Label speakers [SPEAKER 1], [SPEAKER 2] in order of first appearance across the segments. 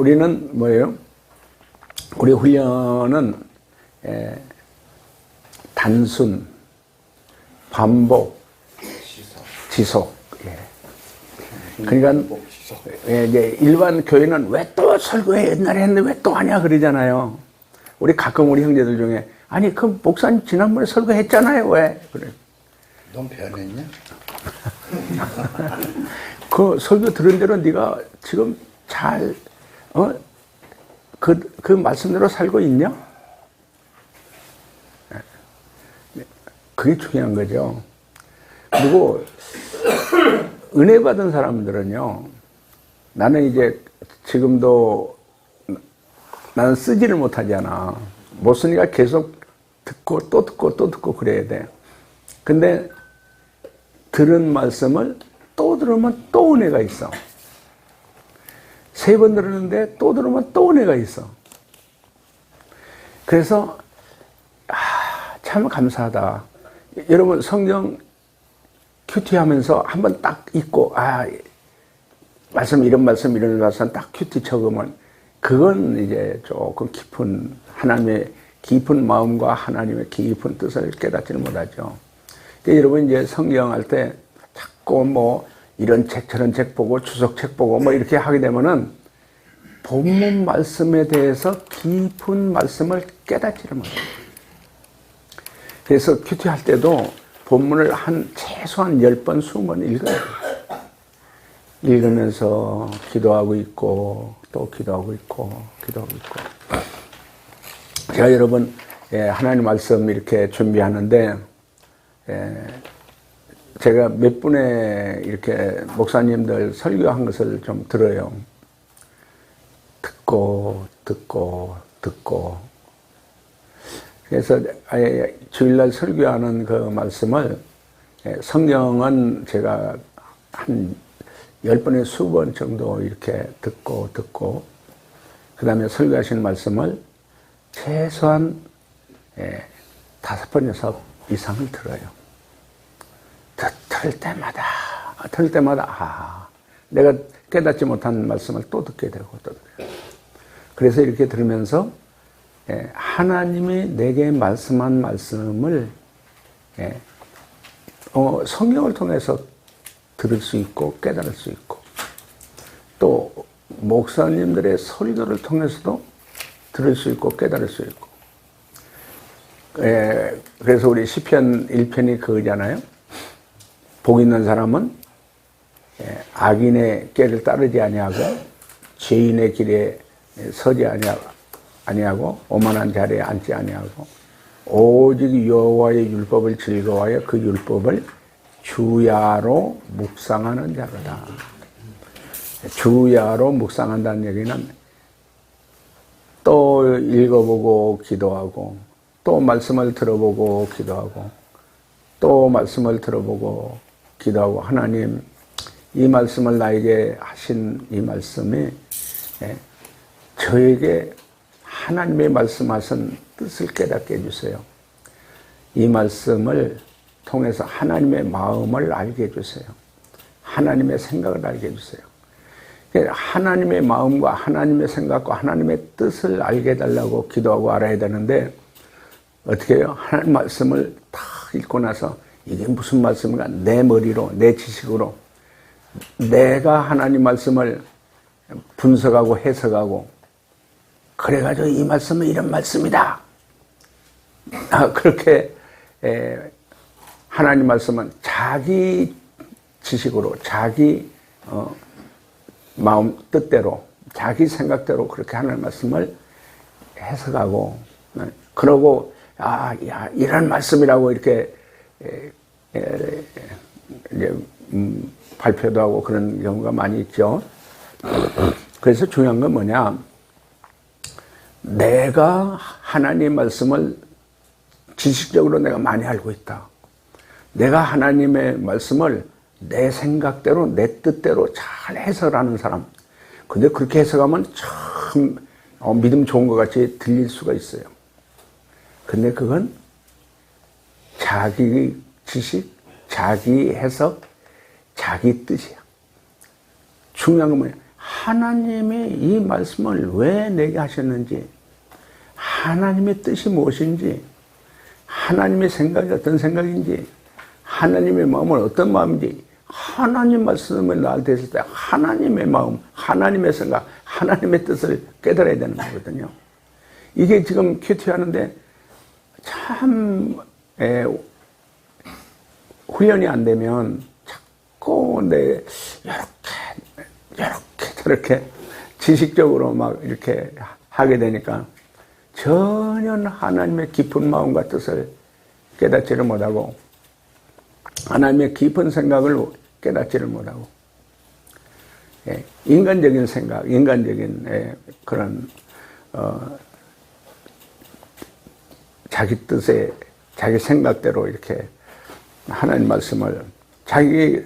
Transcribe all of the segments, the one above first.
[SPEAKER 1] 우리는 뭐예요? 우리 훈련은 단순, 반복, 지속. 그러니까 이제 일반 교회는 왜 또 설교회 옛날에 했는데 왜 또 하냐 그러잖아요. 우리 가끔 우리 형제들 중에 아니 그 목사님 지난번에 설교했잖아요 왜 그래?
[SPEAKER 2] 넌 변했냐?
[SPEAKER 1] 그 설교 들은 대로 네가 지금 잘 그 말씀대로 살고 있냐? 그게 중요한 거죠. 그리고 은혜 받은 사람들은요, 나는 이제 지금도 나는 쓰지를 못하잖아. 못 쓰니까 계속 듣고 또 듣고 또 듣고 그래야 돼. 근데 들은 말씀을 또 들으면 또 은혜가 있어. 3번 들었는데 또 들으면 또 은혜가 있어. 그래서 참 감사하다. 여러분 성경 큐티하면서 한번 딱 읽고 이런 말씀 딱 큐티 적으면 그건 이제 조금 깊은 하나님의 깊은 마음과 하나님의 깊은 뜻을 깨닫지는 못하죠. 그러니까 여러분 이제 성경 할 때 자꾸 뭐 이런 책 저런 책 보고 주석책 보고 뭐 이렇게 하게 되면은 본문 말씀에 대해서 깊은 말씀을 깨닫지를 못해요. 그래서 큐티 할 때도 본문을 최소한 10번, 20번 읽어야 돼요. 읽으면서 기도하고 있고 또 기도하고 있고 기도하고 있고. 제가 여러분 하나님 말씀 이렇게 준비하는데 제가 몇 분의 이렇게 목사님들 설교한 것을 좀 들어요. 듣고 그래서 주일날 설교하는 그 말씀을 성경은 제가 한 10번에 수번 정도 이렇게 듣고 그 다음에 설교하시는 말씀을 최소한 5번, 6번 이상을 들어요. 들을 때마다 내가 깨닫지 못한 말씀을 또 듣게 되고 또 듣게 되고. 그래서 이렇게 들으면서 하나님이 내게 말씀한 말씀을 성경을 통해서 들을 수 있고 깨달을 수 있고 또 목사님들의 설교를 통해서도 들을 수 있고 깨달을 수 있고 그래서 우리 시편 1편이 그거잖아요. 복 있는 사람은 악인의 길을 따르지 아니하고 죄인의 길에 서지 아니하고 오만한 자리에 앉지 아니하고 오직 여호와의 율법을 즐거워하여 그 율법을 주야로 묵상하는 자로다. 주야로 묵상한다는 얘기는 또 읽어보고 기도하고 또 말씀을 들어보고 기도하고 또 말씀을 들어보고 기도하고 하나님 이 말씀을 나에게 하신 이 말씀이 저에게 하나님의 말씀하신 뜻을 깨닫게 해주세요. 이 말씀을 통해서 하나님의 마음을 알게 해주세요. 하나님의 생각을 알게 해주세요. 하나님의 마음과 하나님의 생각과 하나님의 뜻을 알게 해달라고 기도하고 알아야 되는데 어떻게 해요? 하나님 말씀을 다 읽고 나서 이게 무슨 말씀인가 내 머리로 내 지식으로 내가 하나님 말씀을 분석하고 해석하고 그래가지고 이 말씀은 이런 말씀이다. 그렇게 하나님 말씀은 자기 지식으로 자기 마음 뜻대로 자기 생각대로 그렇게 하나님 말씀을 해석하고 그러고 이런 말씀이라고 이렇게 이제 발표도 하고 그런 경우가 많이 있죠. 그래서 중요한 건 뭐냐? 내가 하나님 말씀을 지식적으로 내가 많이 알고 있다. 내가 하나님의 말씀을 내 생각대로 내 뜻대로 잘 해석하는 사람. 근데 그렇게 해석하면 참 믿음 좋은 것 같이 들릴 수가 있어요. 근데 그건 자기 지식, 자기 해석, 자기 뜻이야. 중요한 건 뭐냐? 하나님이 이 말씀을 왜 내게 하셨는지, 하나님의 뜻이 무엇인지, 하나님의 생각이 어떤 생각인지, 하나님의 마음은 어떤 마음인지, 하나님 말씀을 나한테 했을 때 하나님의 마음, 하나님의 생각, 하나님의 뜻을 깨달아야 되는 거거든요. 이게 지금 큐티 하는데 참 훈련이 안 되면 자꾸 이렇게 저렇게 지식적으로 막 이렇게 하게 되니까 전혀 하나님의 깊은 마음과 뜻을 깨닫지를 못하고 하나님의 깊은 생각을 깨닫지를 못하고 인간적인 생각, 인간적인 그런 자기 뜻에 자기 생각대로 이렇게 하나님 말씀을 자기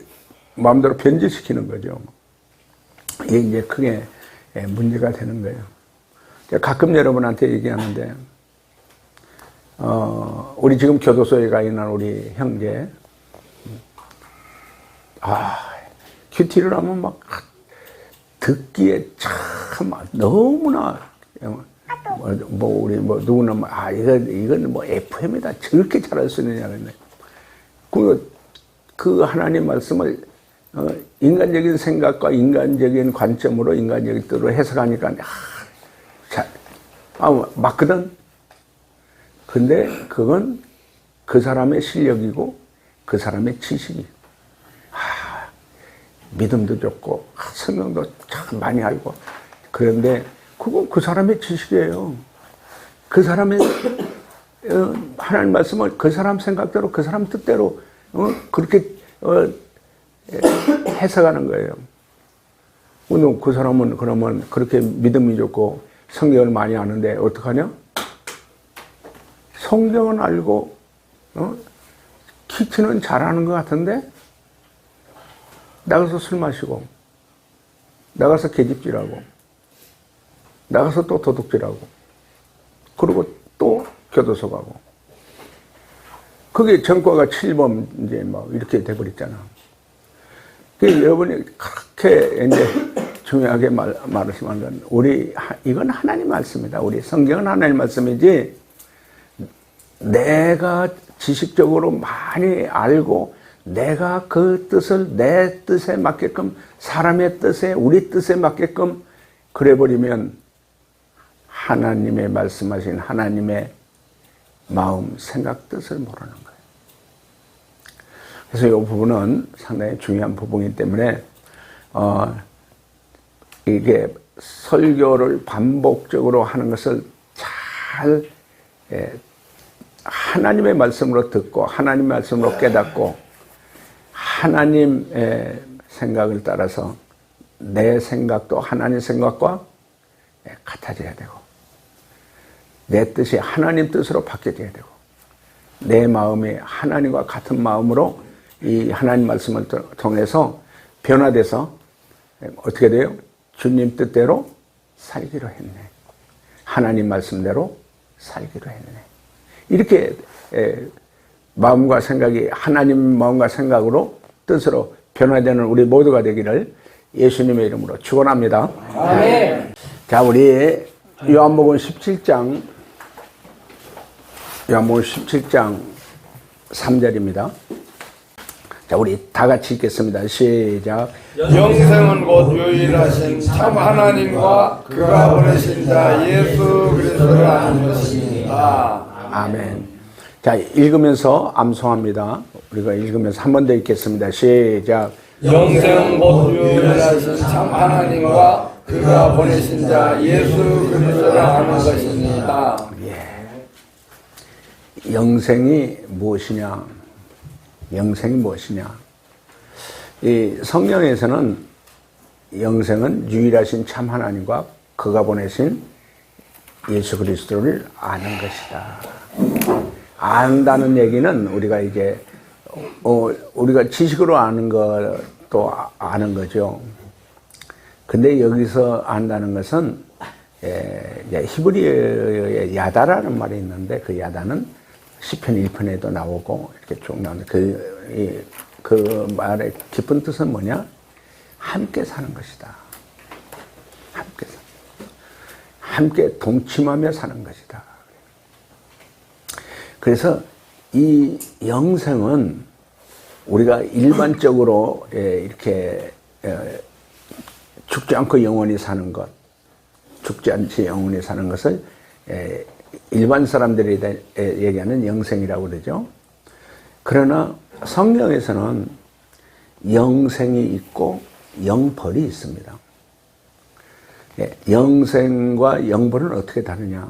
[SPEAKER 1] 마음대로 변질시키는 거죠. 이게 이제 크게 문제가 되는 거예요. 가끔 여러분한테 얘기하는데 우리 지금 교도소에 가 있는 우리 형제 큐티를 하면 막 듣기에 참 너무나 우리 누구나 이건 FM이다 저렇게 잘할 수 있느냐 그랬네. 그 하나님 말씀을 인간적인 생각과 인간적인 관점으로 인간적인 뜻으로 해석하니까 맞거든. 근데 그건 그 사람의 실력이고 그 사람의 지식이 믿음도 좋고 성경도 참 많이 알고 그런데 그건 그 사람의 지식이에요. 그 사람의 하나님 말씀을 그 사람 생각대로 그 사람 뜻대로 그렇게 해석하는 거예요. 그 사람은 그러면 그렇게 믿음이 좋고 성경을 많이 아는데 어떡하냐? 성경은 알고 키치는 잘하는 것 같은데 나가서 술 마시고 나가서 계집질하고 나가서 또 도둑질하고 그리고 또 교도소 가고 그게 전과가 7범 이제 막 이렇게 돼버렸잖아. 여러분이 그렇게 이제 중요하게 말씀한 건 이건 하나님 말씀이다. 우리 성경은 하나님 말씀이지 내가 지식적으로 많이 알고 내가 그 뜻을 내 뜻에 맞게끔 사람의 뜻에 우리 뜻에 맞게끔 그래버리면 하나님의 말씀하신 하나님의 마음, 생각, 뜻을 모르는 거예요. 그래서 이 부분은 상당히 중요한 부분이기 때문에 이게 설교를 반복적으로 하는 것을 잘 하나님의 말씀으로 듣고 하나님의 말씀으로 깨닫고 하나님의 생각을 따라서 내 생각도 하나님 생각과 같아져야 되고 내 뜻이 하나님 뜻으로 바뀌어져야 되고 내 마음이 하나님과 같은 마음으로 이 하나님 말씀을 통해서 변화돼서 어떻게 돼요? 주님 뜻대로 살기로 했네. 하나님 말씀대로 살기로 했네. 이렇게 마음과 생각이 하나님 마음과 생각으로 뜻으로 변화되는 우리 모두가 되기를 예수님의 이름으로 축원합니다. 아멘. 자, 우리 요한복음 17장 3절입니다. 자, 우리 다 같이 읽겠습니다. 시작.
[SPEAKER 3] 영생은 곧 유일하신 참 하나님과 그가 보내신 자 예수 그리스도를 아는 것입니다.
[SPEAKER 1] 아멘. 자, 읽으면서 암송합니다. 우리가 읽으면서 한 번 더 읽겠습니다. 시작.
[SPEAKER 3] 영생은 곧 유일하신 참 하나님과 그가 보내신 자 예수 그리스도를 아는 것입니다.
[SPEAKER 1] 영생이 무엇이냐? 영생이 무엇이냐? 이 성경에서는 영생은 유일하신 참 하나님과 그가 보내신 예수 그리스도를 아는 것이다. 안다는 얘기는 우리가 이제 우리가 지식으로 아는 것도 아는 거죠. 근데 여기서 안다는 것은 히브리어의 야다라는 말이 있는데 그 야다는 시편 1편에도 나오고 이렇게 쭉 나오는데 그 말의 깊은 뜻은 뭐냐? 함께 사는 것이다. 함께 동침하며 사는 것이다. 그래서 이 영생은 우리가 일반적으로 이렇게 죽지 않고 영원히 사는 것, 죽지 않지 영원히 사는 것을 일반 사람들이 얘기하는 영생이라고 그러죠. 그러나 성경에서는 영생이 있고 영벌이 있습니다. 영생과 영벌은 어떻게 다르냐?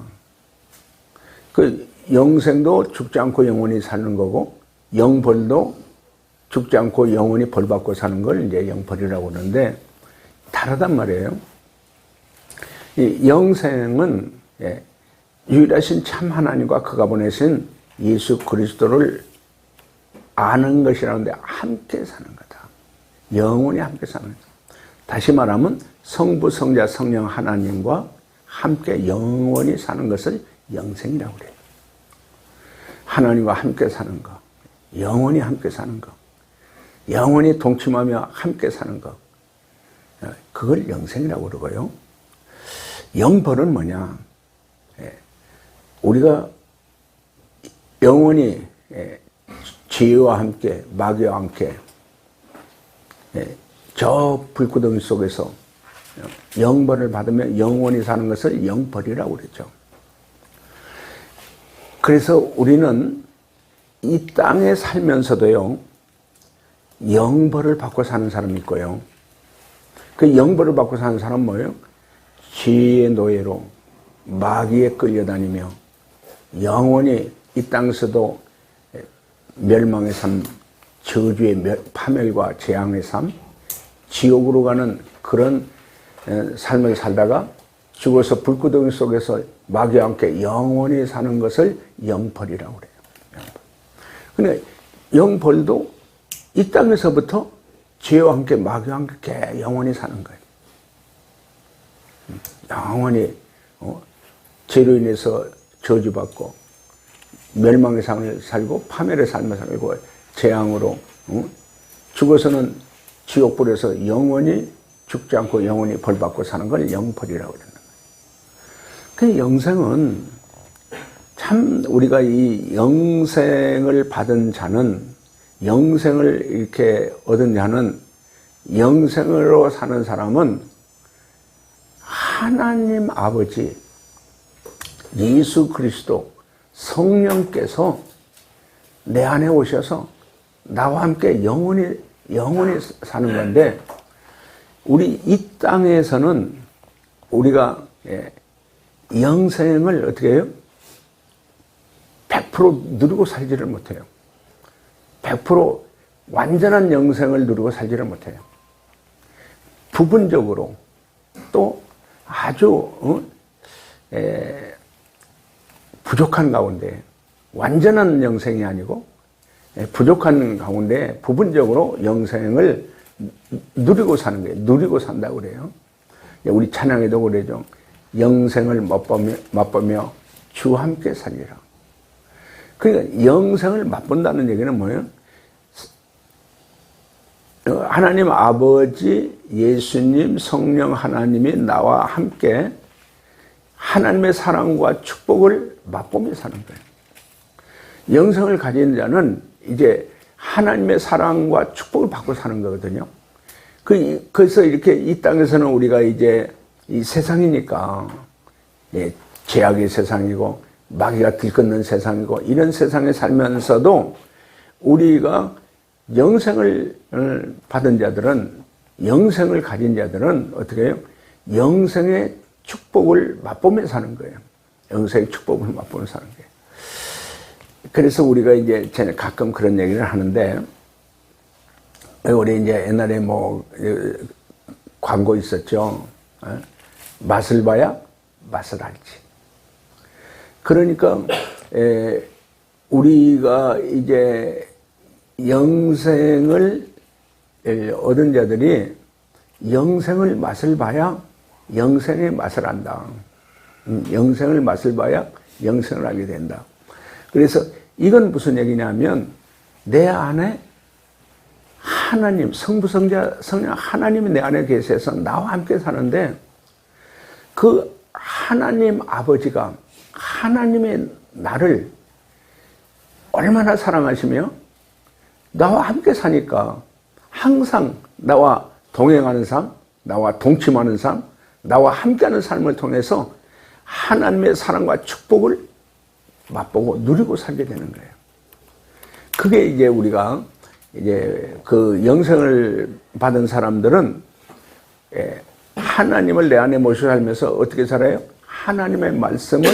[SPEAKER 1] 그 영생도 죽지 않고 영원히 사는 거고, 영벌도 죽지 않고 영원히 벌받고 사는 걸 이제 영벌이라고 하는데, 다르단 말이에요. 이 영생은 유일하신 참 하나님과 그가 보내신 예수 그리스도를 아는 것이라는데 함께 사는 거다. 영원히 함께 사는 거다. 다시 말하면 성부, 성자, 성령 하나님과 함께 영원히 사는 것을 영생이라고 그래요. 하나님과 함께 사는 거, 영원히 함께 사는 거, 영원히 동침하며 함께 사는 거, 그걸 영생이라고 그러고요. 영벌은 뭐냐? 우리가 영원히 지혜와 함께, 마귀와 함께 저 불구덩이 속에서 영벌을 받으며 영원히 사는 것을 영벌이라고 그랬죠. 그래서 우리는 이 땅에 살면서도요, 영벌을 받고 사는 사람이 있고요. 그 영벌을 받고 사는 사람은 뭐예요? 지혜의 노예로 마귀에 끌려다니며 영원히 이 땅에서도 멸망의 삶, 저주의 파멸과 재앙의 삶, 지옥으로 가는 그런 삶을 살다가 죽어서 불구덩이 속에서 마귀와 함께 영원히 사는 것을 영벌이라고 그래요. 근데 영벌도 이 땅에서부터 죄와 함께 마귀와 함께 영원히 사는 거예요. 영원히 죄로 인해서 저주받고 멸망의 삶을 살고 파멸의 삶을 살고 재앙으로 죽어서는 지옥불에서 영원히 죽지 않고 영원히 벌받고 사는 걸 영벌이라고 그러는 거예요. 그 영생은 참 우리가 이 영생을 받은 자는, 영생을 이렇게 얻은 자는, 영생으로 사는 사람은 하나님 아버지 예수 그리스도 성령께서 내 안에 오셔서 나와 함께 영원히 사는 건데, 우리 이 땅에서는 우리가 영생을 어떻게 해요? 100% 누리고 살지를 못해요. 100% 완전한 영생을 누리고 살지를 못해요. 부분적으로 또 아주 부족한 가운데, 완전한 영생이 아니고 부족한 가운데 부분적으로 영생을 누리고 사는 거예요. 누리고 산다고 그래요. 우리 찬양에도 그러죠. 영생을 맛보며 주와 함께 살리라. 그러니까 영생을 맛본다는 얘기는 뭐예요? 하나님 아버지, 예수님, 성령 하나님이 나와 함께 하나님의 사랑과 축복을 맛보며 사는 거예요. 영생을 가진 자는 이제 하나님의 사랑과 축복을 받고 사는 거거든요. 그래서 이렇게 이 땅에서는 우리가 이제 이 세상이니까, 죄악의 세상이고 마귀가 들끓는 세상이고 이런 세상에 살면서도 우리가 영생을 받은 자들은, 영생을 가진 자들은 어떻게 해요? 영생의 축복을 맛보며 사는 거예요. 영생의 축복을 맛보며 사는 거예요. 그래서 우리가 이제 가끔 그런 얘기를 하는데, 우리 이제 옛날에 광고 있었죠. 맛을 봐야 맛을 알지. 그러니까 우리가 이제 영생을 얻은 자들이 영생을 맛을 봐야 영생의 맛을 안다. 영생을 맛을 봐야 영생을 알게 된다. 그래서 이건 무슨 얘기냐면, 내 안에 하나님, 성부, 성자, 성령 하나님이 내 안에 계셔서 나와 함께 사는데, 그 하나님 아버지가 하나님의 나를 얼마나 사랑하시며 나와 함께 사니까 항상 나와 동행하는 삶, 나와 동침하는 삶, 나와 함께하는 삶을 통해서 하나님의 사랑과 축복을 맛보고 누리고 살게 되는 거예요. 그게 이제 우리가 이제 그 영생을 받은 사람들은 하나님을 내 안에 모시고 살면서 어떻게 살아요? 하나님의 말씀을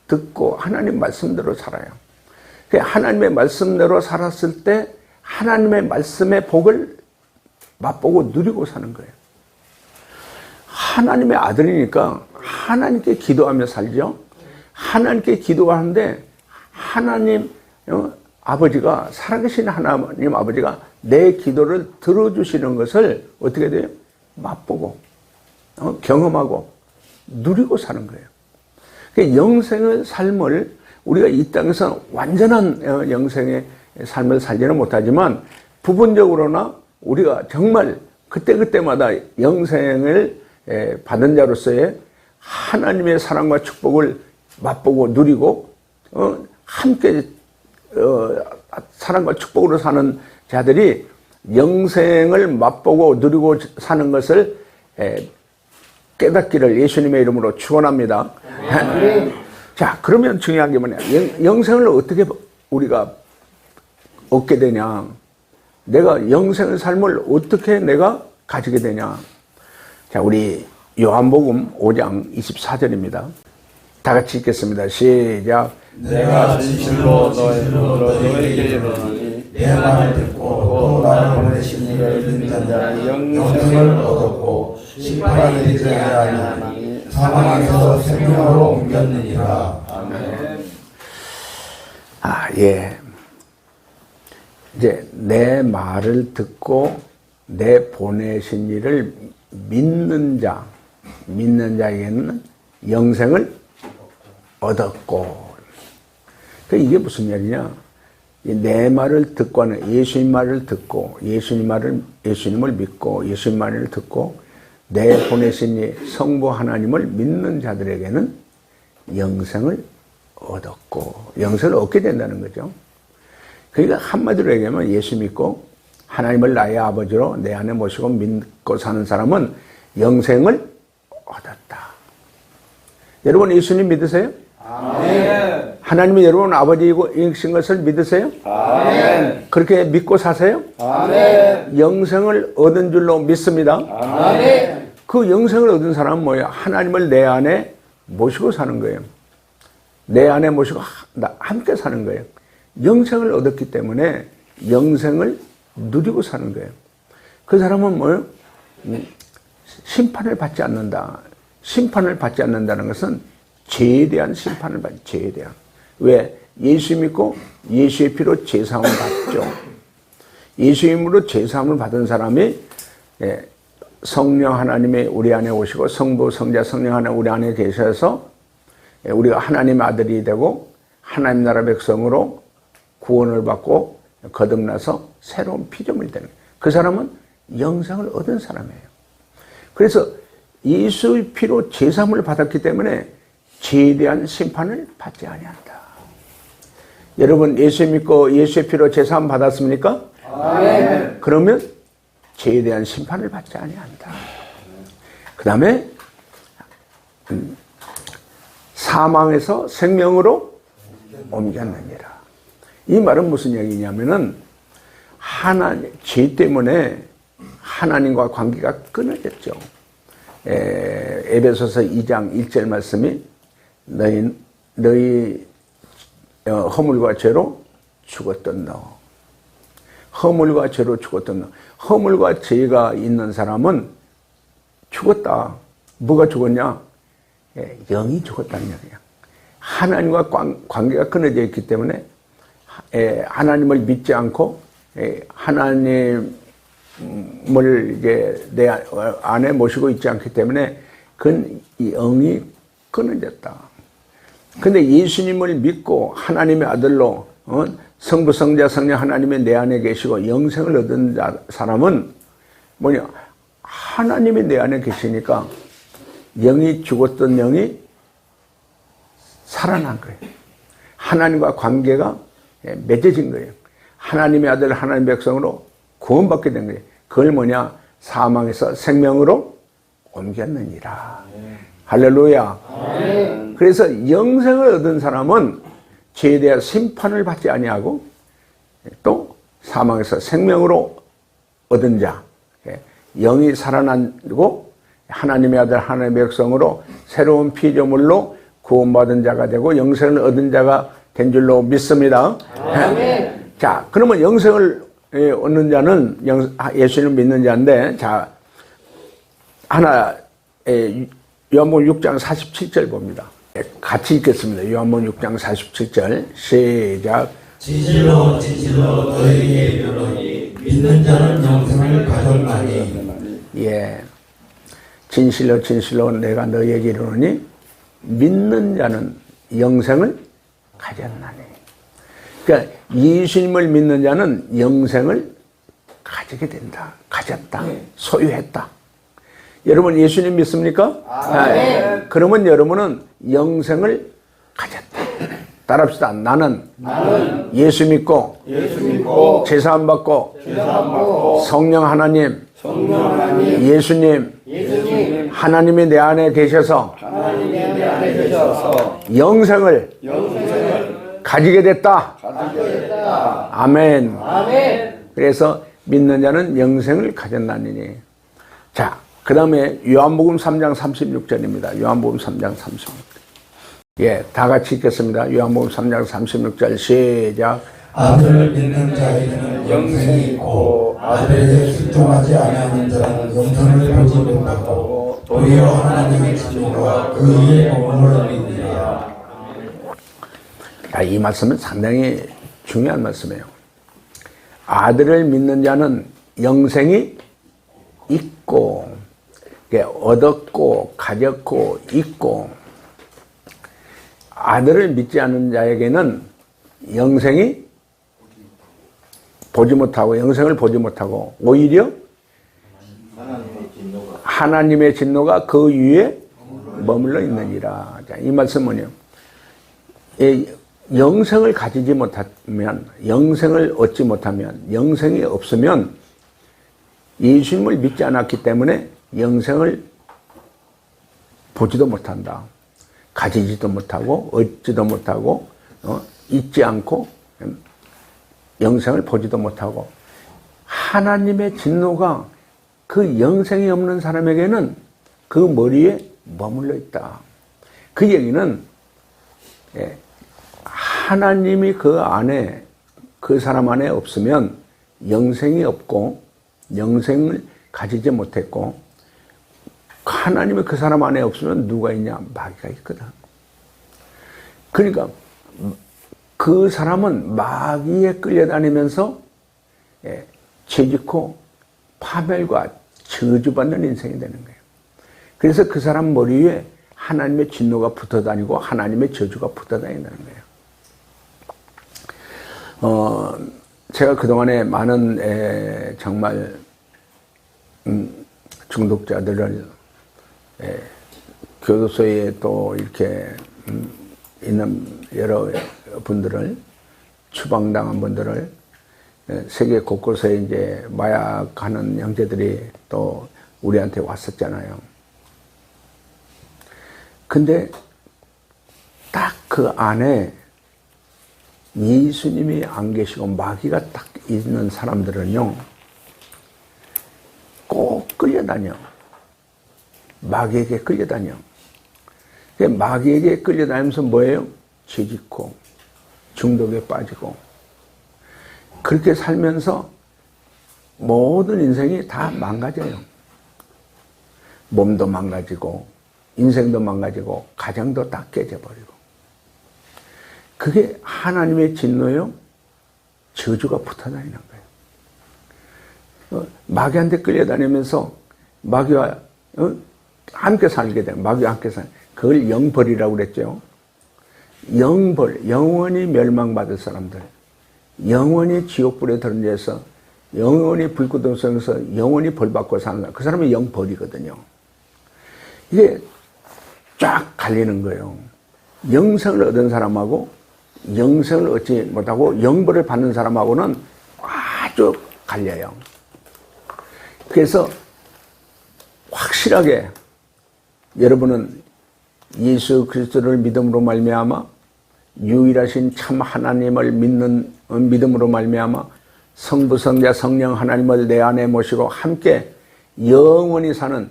[SPEAKER 1] 듣고 하나님 말씀대로 살아요. 하나님의 말씀대로 살았을 때 하나님의 말씀의 복을 맛보고 누리고 사는 거예요. 하나님의 아들이니까 하나님께 기도하며 살죠. 하나님께 기도하는데 하나님 아버지가, 살아계신 하나님 아버지가 내 기도를 들어주시는 것을 어떻게 돼요? 맛보고 경험하고 누리고 사는 거예요. 영생의 삶을 우리가 이 땅에서 완전한 영생의 삶을 살지는 못하지만 부분적으로나 우리가 정말 그때그때마다 영생을 받은 자로서의 하나님의 사랑과 축복을 맛보고 누리고 함께 사랑과 축복으로 사는 자들이 영생을 맛보고 누리고 사는 것을 깨닫기를 예수님의 이름으로 축원합니다. 자, 그러면 중요한 게 뭐냐? 영생을 어떻게 우리가 얻게 되냐? 내가 영생의 삶을 어떻게 내가 가지게 되냐? 자, 우리 요한복음 5장 24절입니다. 다 같이 읽겠습니다. 시작.
[SPEAKER 3] 내가 진실로 너에게 이르노니
[SPEAKER 2] 내 말을 듣고 또 나를 보내신 이를 믿는 자는 영생을 얻었고 심판에 이르지 아니하니 사망에서 생명으로 옮겼느니라.
[SPEAKER 3] 아멘.
[SPEAKER 1] 예. 이제 내 말을 듣고 내 보내신 이를 믿는 자에게는 영생을 얻었고. 이게 무슨 말이냐? 내 말을 듣고 하는 예수님 말을 듣고 예수님을 믿고 예수님 말을 듣고 내 보내신 이 성부 하나님을 믿는 자들에게는 영생을 얻었고, 영생을 얻게 된다는 거죠. 그러니까 한마디로 얘기하면 예수 믿고 하나님을 나의 아버지로 내 안에 모시고 믿고 사는 사람은 영생을 얻었다. 여러분 예수님 믿으세요?
[SPEAKER 3] 아멘.
[SPEAKER 1] 하나님이 여러분 아버지이신 것을 믿으세요?
[SPEAKER 3] 아멘.
[SPEAKER 1] 그렇게 믿고 사세요?
[SPEAKER 3] 아멘.
[SPEAKER 1] 영생을 얻은 줄로 믿습니다.
[SPEAKER 3] 아멘.
[SPEAKER 1] 그 영생을 얻은 사람은 뭐예요? 하나님을 내 안에 모시고 사는 거예요. 내 안에 모시고 함께 사는 거예요. 영생을 얻었기 때문에 영생을 누리고 사는 거예요. 그 사람은 뭐예요? 심판을 받지 않는다. 심판을 받지 않는다는 것은 죄에 대한 심판을 받지, 죄에 대한. 왜? 예수 믿고 예수의 피로 죄사함을 받죠. 예수님으로 죄사함을 받은 사람이 성령 하나님이 우리 안에 오시고 성부, 성자, 성령 하나님 우리 안에 계셔서 우리가 하나님의 아들이 되고 하나님 나라 백성으로 구원을 받고 거듭나서 새로운 피조물이 되는 거예요. 그 사람은 영생을 얻은 사람이에요. 그래서 예수의 피로 제사함을 받았기 때문에 죄에 대한 심판을 받지 아니한다. 여러분 예수 믿고 예수의 피로 제사함 받았습니까?
[SPEAKER 3] 아멘.
[SPEAKER 1] 그러면 죄에 대한 심판을 받지 아니한다. 그 다음에 사망에서 생명으로 옮겼느니라. 이 말은 무슨 얘기냐면은 죄 때문에 하나님과 관계가 끊어졌죠. 에베소서 2장 1절 말씀이 너희 허물과 죄로 죽었던 너. 허물과 죄로 죽었던 너. 허물과 죄가 있는 사람은 죽었다. 뭐가 죽었냐? 영이 죽었다는 얘기야. 하나님과 관계가 끊어져 있기 때문에 하나님을 믿지 않고 하나님을 이제 내 안에 모시고 있지 않기 때문에 그건 영이 끊어졌다. 근데 예수님을 믿고 하나님의 아들로 성부, 성자, 성령 하나님이 내 안에 계시고 영생을 얻은 사람은 뭐냐? 하나님이 내 안에 계시니까 영이 죽었던 영이 살아난 거예요. 하나님과 관계가 맺어진 거예요. 하나님의 아들 하나님의 백성으로 구원받게 된 거예요. 그걸 뭐냐? 사망에서 생명으로 옮겼느니라. 할렐루야. 그래서 영생을 얻은 사람은 죄에 대한 심판을 받지 아니하고 또 사망에서 생명으로 얻은 자, 영이 살아나고 하나님의 아들 하나님의 백성으로 새로운 피조물로 구원받은 자가 되고 영생을 얻은 자가 된 줄로 믿습니다. 자, 그러면 영생을 얻는 자는 예수님을 믿는 자인데, 자, 요한복음 6장 47절 봅니다. 같이 읽겠습니다. 요한복음 6장 47절 시작.
[SPEAKER 2] 진실로 진실로 너희에게 이르노니 믿는 자는 영생을 가졌나니.
[SPEAKER 1] 예, 진실로 진실로 내가 너희에게 이르노니 믿는 자는 영생을 가졌나니. 그러니까 예수님을 믿는 자는 영생을 가지게 된다. 가졌다. 소유했다. 여러분 예수님 믿습니까? 네. 그러면 여러분은 영생을 가졌다. 따라합시다. 나는 예수 믿고 제사함 받고 성령 하나님 예수님 하나님이 내 안에 계셔서 영생을 가지게 됐다. 아멘. 그래서 믿는 자는 영생을 가졌나니. 자, 그 다음에 요한복음 3장 36절입니다. 요한복음 3장 36절. 예, 다 같이 읽겠습니다. 요한복음 3장 36절 시작.
[SPEAKER 2] 아들을 믿는 자에게는 영생이 있고 아들에게 순종하지 아니하는 자는 영생을 보지 못하고 도리어 하나님의 진노가 그의 공로를 믿느니라.
[SPEAKER 1] 이 말씀은 상당히 중요한 말씀이에요. 아들을 믿는 자는 영생이 있고, 얻었고, 가졌고, 있고, 아들을 믿지 않는 자에게는 영생이 보지 못하고, 영생을 보지 못하고, 오히려 하나님의 진노가 그 위에 머물러 있느니라. 자, 이 말씀은요, 영생을 가지지 못하면, 영생을 얻지 못하면, 영생이 없으면 예수님을 믿지 않았기 때문에 영생을 보지도 못한다. 가지지도 못하고, 얻지도 못하고, 잊지 않고, 영생을 보지도 못하고, 하나님의 진노가 그 영생이 없는 사람에게는 그 머리에 머물러 있다. 그 얘기는, 하나님이 그 안에, 그 사람 안에 없으면 영생이 없고, 영생을 가지지 못했고, 하나님이 그 사람 안에 없으면 누가 있냐? 마귀가 있거든. 그러니까 그 사람은 마귀에 끌려다니면서 죄짓고 파멸과 저주받는 인생이 되는 거예요. 그래서 그 사람 머리 위에 하나님의 진노가 붙어다니고 하나님의 저주가 붙어다닌다는 거예요. 제가 그동안에 많은 정말 중독자들을 교도소에 또 이렇게 있는 여러 분들을, 추방당한 분들을 세계 곳곳에 이제 마약하는 형제들이 또 우리한테 왔었잖아요. 근데 딱 그 안에 예수님이 안 계시고 마귀가 딱 있는 사람들은요, 꼭 끌려다녀. 마귀에게 끌려다녀. 마귀에게 끌려다니면서 뭐예요? 죄짓고 중독에 빠지고 그렇게 살면서 모든 인생이 다 망가져요. 몸도 망가지고 인생도 망가지고 가정도 다 깨져버리고. 그게 하나님의 진노요, 저주가 붙어다니는 거예요. 마귀한테 끌려다니면서 마귀와 함께 살게 되면, 마귀와 함께 살게 되면, 그걸 영벌이라고 그랬죠. 영벌, 영원히 멸망받을 사람들, 영원히 지옥불에 던져서 영원히 불구덩성에서 영원히 벌받고 사는 사람, 그 사람이 영벌이거든요. 이게 쫙 갈리는 거예요. 영생을 얻은 사람하고 영생을 얻지 못하고 영벌을 받는 사람하고는 아주 갈려요. 그래서 확실하게 여러분은 예수 그리스도를 믿음으로 말미암아 유일하신 참 하나님을 믿는 믿음으로 말미암아 성부 성자 성령 하나님을 내 안에 모시고 함께 영원히 사는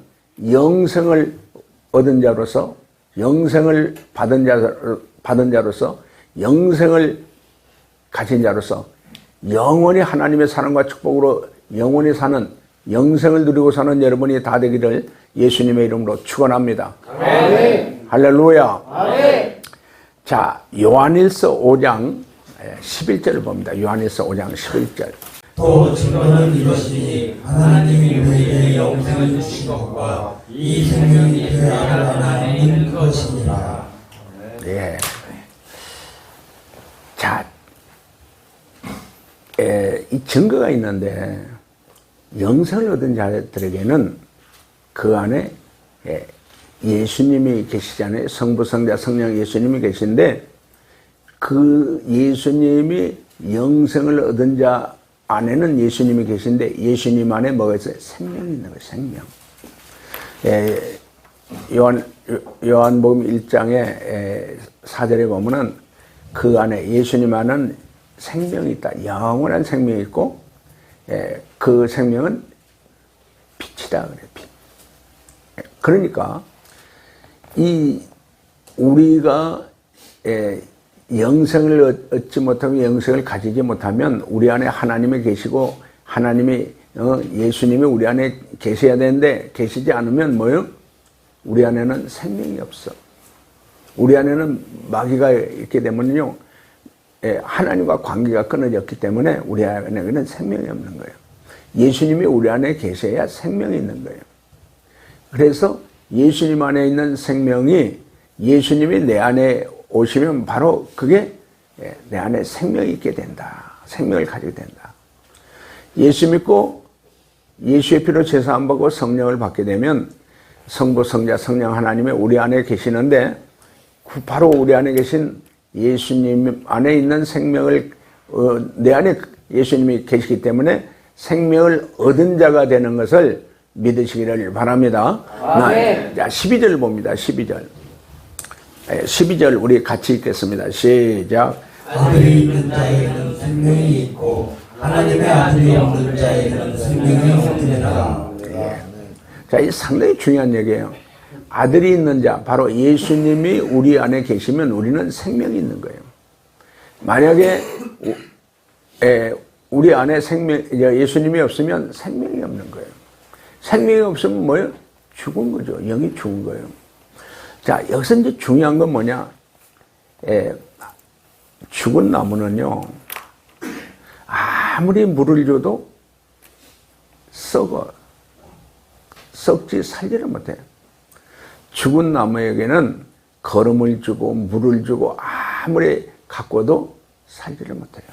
[SPEAKER 1] 영생을 얻은 자로서 영생을 받은 자로서 영생을 가진 자로서 영원히 하나님의 사랑과 축복으로 영원히 사는 영생을 누리고 사는 여러분이 다 되기를 예수님의 이름으로 축원합니다. 아멘. 할렐루야. 아멘. 자, 요한일서 5장 11절을 봅니다. 요한일서 5장 11절.
[SPEAKER 2] 또 증거는 이것이니 하나님이 우리에게 영생을 주신 것과 이 생명이 되어야 하나님 것이니라.
[SPEAKER 1] 예. 자, 이 증거가 있는데 영생을 얻은 자들에게는 그 안에 예수님이 계시잖아요. 성부, 성자, 성령 예수님이 계신데 그 예수님이 영생을 얻은 자 안에는 예수님이 계신데 예수님 안에 뭐가 있어요? 생명이 있는 거예요. 생명. 요한복음 1장에 4절에 보면은 그 안에 예수님 안에는 생명이 있다. 영원한 생명이 있고 그 생명은 빛이다 그래. 빛. 그러니까 이 우리가 영생을 얻지 못하고 영생을 가지지 못하면 우리 안에 하나님이 계시고 하나님이 예수님이 우리 안에 계셔야 되는데 계시지 않으면 뭐요? 우리 안에는 생명이 없어. 우리 안에는 마귀가 있게 되면요 하나님과 관계가 끊어졌기 때문에 우리 안에는 생명이 없는 거예요. 예수님이 우리 안에 계셔야 생명이 있는 거예요. 그래서 예수님 안에 있는 생명이 예수님이 내 안에 오시면 바로 그게 내 안에 생명이 있게 된다. 생명을 가지게 된다. 예수 믿고 예수의 피로 제사함 받고 성령을 받게 되면 성부, 성자, 성령 하나님이 우리 안에 계시는데 바로 우리 안에 계신 예수님 안에 있는 생명을 내 안에 예수님이 계시기 때문에 생명을 얻은 자가 되는 것을 믿으시기를 바랍니다. 자, 12절 봅니다. 12절. 12절 우리 같이 읽겠습니다. 시작.
[SPEAKER 2] 아들이 있는 자에게는 생명이 있고 하나님의 아들이 없는 자에게는 생명이 없느니라.
[SPEAKER 1] 자, 이 상당히 중요한 얘기예요. 아들이 있는 자, 바로 예수님이 우리 안에 계시면 우리는 생명이 있는 거예요. 만약에 우리 안에 예수님이 없으면 생명이 없는 거예요. 생명이 없으면 뭐예요? 죽은 거죠. 영이 죽은 거예요. 자, 여기서 이제 중요한 건 뭐냐? 죽은 나무는요, 아무리 물을 줘도 썩어. 썩지 살지를 못해요. 죽은 나무에게는 거름을 주고 물을 주고 아무리 가꿔도 살지를 못해요.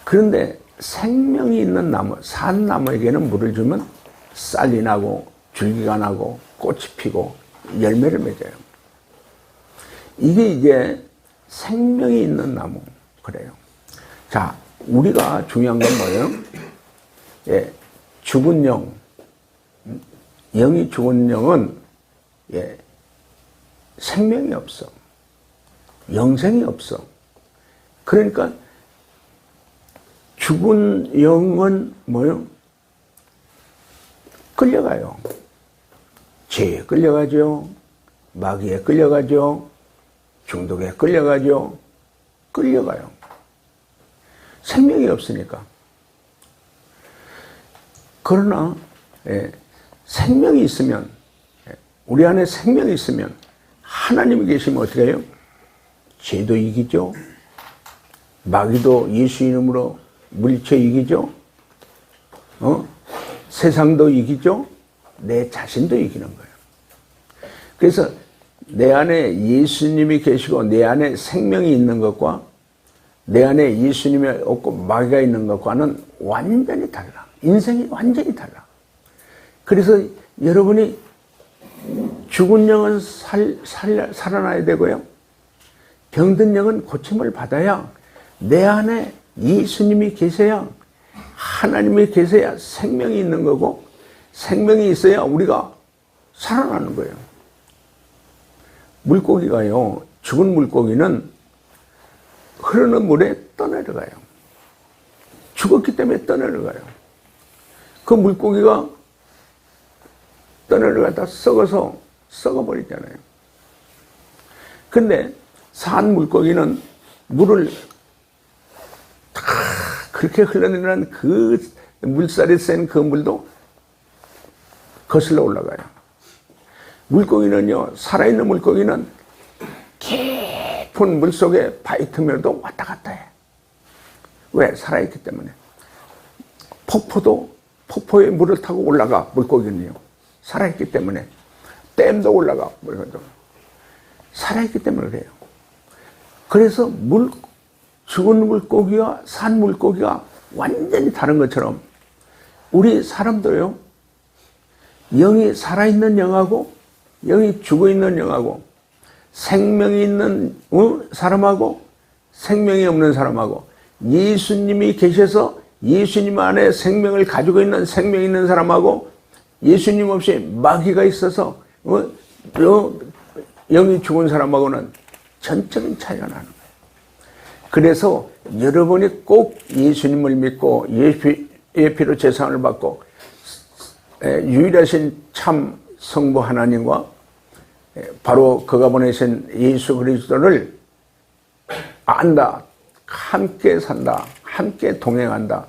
[SPEAKER 1] 그런데 생명이 있는 나무, 산 나무에게는 물을 주면 쌀이 나고 줄기가 나고 꽃이 피고 열매를 맺어요. 이게 생명이 있는 나무 그래요. 자, 우리가 중요한 건 뭐예요? 죽은 영이 죽은 영은 생명이 없어. 영생이 없어. 그러니까 죽은 영은 뭐요? 끌려가요. 죄에 끌려가죠. 마귀에 끌려가죠. 중독에 끌려가죠. 끌려가요. 생명이 없으니까. 그러나 생명이 있으면, 우리 안에 생명이 있으면 하나님이 계시면 어떻게 해요? 죄도 이기죠. 마귀도 예수 이름으로 물리쳐 이기죠. 세상도 이기죠. 내 자신도 이기는 거예요. 그래서 내 안에 예수님이 계시고 내 안에 생명이 있는 것과 내 안에 예수님이 없고 마귀가 있는 것과는 완전히 달라. 인생이 완전히 달라. 그래서 여러분이 죽은 영은 살아나야 되고요. 병든 영은 고침을 받아야 내 안에 예수님이 계셔야 하나님이 계셔야 생명이 있는 거고 생명이 있어야 우리가 살아나는 거예요. 물고기가요. 죽은 물고기는 흐르는 물에 떠내려가요. 죽었기 때문에 떠내려가요. 그 물고기가 떠내려가다 썩어서 썩어버리잖아요. 근데 산 물고기는 물을 다 그렇게 흘러내리는 그 물살이 센 그 물도 거슬러 올라가요. 물고기는요, 살아있는 물고기는 깊은 물속에 바위틈에도 왔다 갔다 해. 왜? 살아있기 때문에. 폭포에 물을 타고 올라가, 물고기는요. 살아있기 때문에. 댐도 올라가, 살아있기 때문에 그래요. 그래서 죽은 물고기와 산 물고기가 완전히 다른 것처럼 우리 사람도요, 영이 살아있는 영하고 영이 죽어있는 영하고 생명이 있는 사람하고 생명이 없는 사람하고 예수님이 계셔서 예수님 안에 생명을 가지고 있는 생명이 있는 사람하고 예수님 없이 마귀가 있어서 영이 죽은 사람하고는 전적인 차이가 나는 거예요. 그래서 여러분이 꼭 예수님을 믿고 예수의 피로 제사함을 받고 유일하신 참 성부 하나님과 바로 그가 보내신 예수 그리스도를 안다, 함께 산다, 함께 동행한다,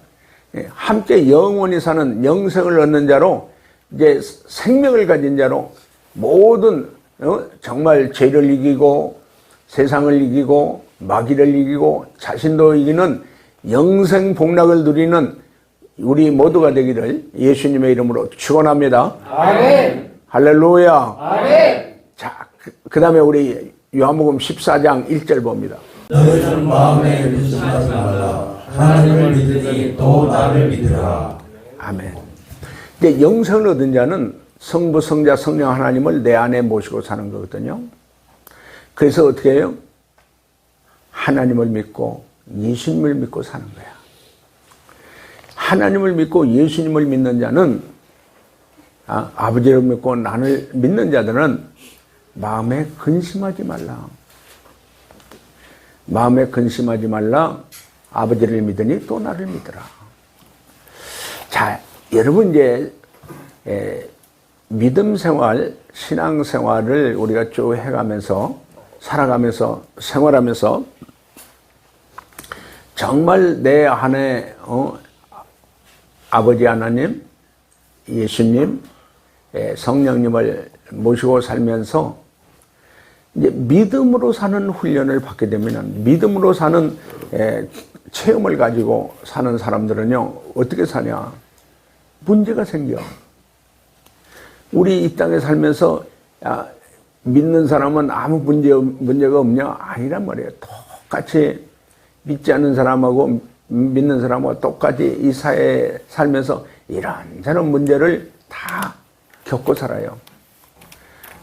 [SPEAKER 1] 함께 영원히 사는 영생을 얻는 자로 이제 생명을 가진 자로 모든 정말 죄를 이기고 세상을 이기고 마귀를 이기고 자신도 이기는 영생 복락을 누리는 우리 모두가 되기를 예수님의 이름으로 축원합니다.
[SPEAKER 3] 아멘.
[SPEAKER 1] 할렐루야.
[SPEAKER 3] 아멘.
[SPEAKER 1] 자, 그 다음에 우리 요한복음 14장 1절 봅니다.
[SPEAKER 2] 너희는 마음에 의심하지 말라. 하나님을 믿으니 또 나를 믿으라.
[SPEAKER 1] 아멘. 이제 영생을 얻은 자는 성부, 성자, 성령 하나님을 내 안에 모시고 사는 거거든요. 그래서 어떻게 해요? 하나님을 믿고 예수님을 믿고 사는 거야. 하나님을 믿고 예수님을 믿는 자는 아버지를 믿고 나를 믿는 자들은 마음에 근심하지 말라. 마음에 근심하지 말라. 아버지를 믿으니 또 나를 믿으라. 자, 여러분 이제 믿음 생활, 신앙 생활을 우리가 쭉 해가면서 살아가면서 생활하면서 정말 내 안에 아버지 하나님, 예수님, 성령님을 모시고 살면서 이제 믿음으로 사는 훈련을 받게 되면 믿음으로 사는 체험을 가지고 사는 사람들은요 어떻게 사냐? 문제가 생겨. 우리 이 땅에 살면서 믿는 사람은 아무 문제가 없냐? 아니란 말이에요. 똑같이 믿지 않는 사람하고 믿는 사람하고 똑같이 이 사회에 살면서 이런저런 문제를 다 겪고 살아요.